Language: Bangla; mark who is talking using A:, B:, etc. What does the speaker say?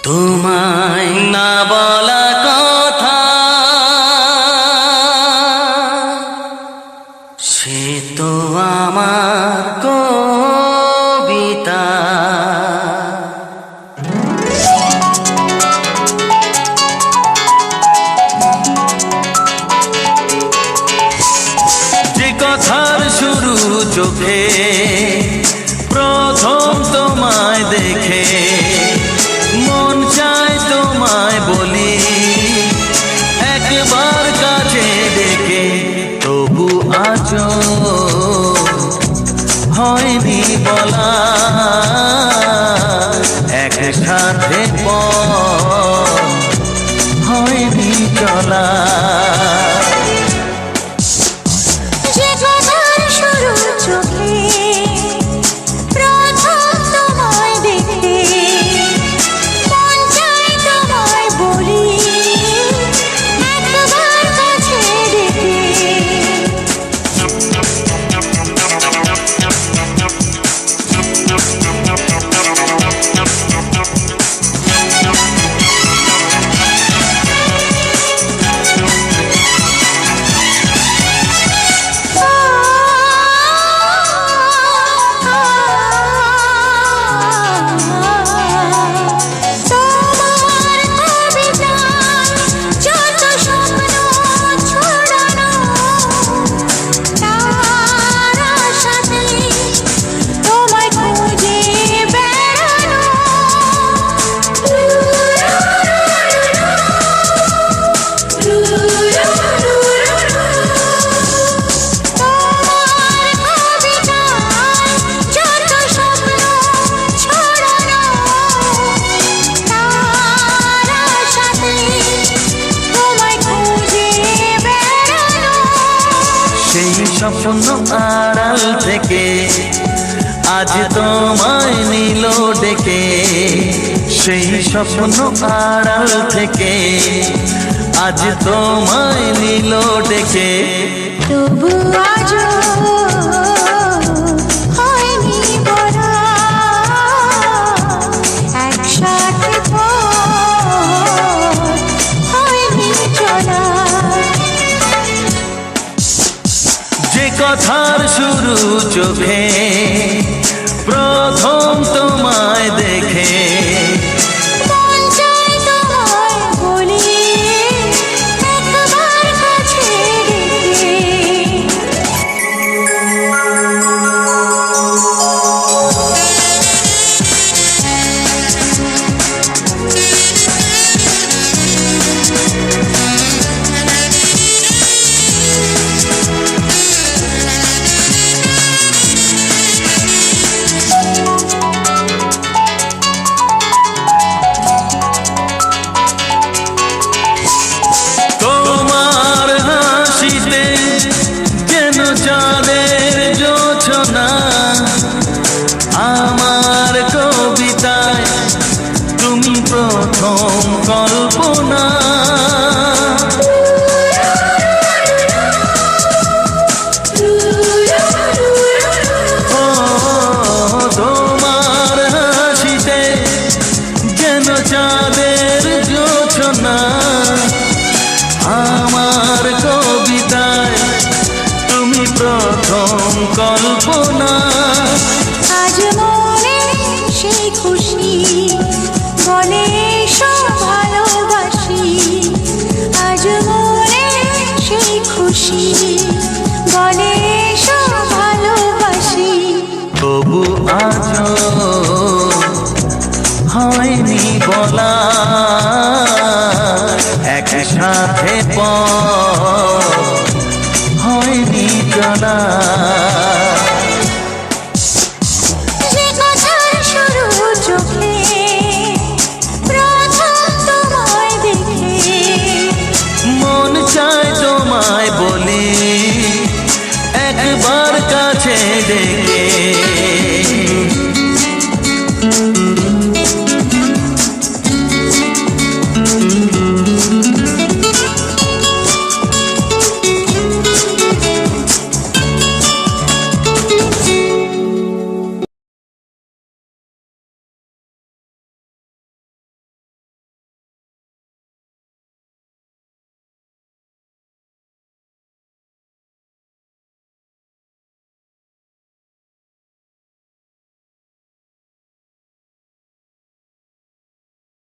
A: তোমায় না বলা কথা সে তো আমার কবিতা। যে কথার শুরু চোখে প্রথম তোমায় দেখে মন চায় তোমায় বলি একবার কাছে ডেকে, তবু আজও হয়নি বলা একসাথে হয়নি চলা। সেই স্বপ্ন আড়াল থেকে আজ তোমায় নিল ডেকে, সেই স্বপ্ন আড়াল থেকে আজ তোমায় নিল ডেকে,
B: তবু আজও হয়নি বলা একসাথে হয়নি চলা।
A: যে কথার শুরু চোখে প্রথম তোমায় দেখে
B: মন চায় তোমায় বলি একবার কাছে ডেকে।
A: চাঁদের জোছনা আমার কবিতায় তুমি প্রথম কল্পনা। তোমার হাসিতে যেন চাঁদের জোছনা আমার কবিতায় তুমি প্রথম কল্পনা।
B: আজ মনে সেই খুশি বলে সব ভালোবাসি, আজ মনে সেই খুশি বলে সব ভালোবাসি,
A: তবু আজও হয়নি বলা একসাথে হয়নি চলা।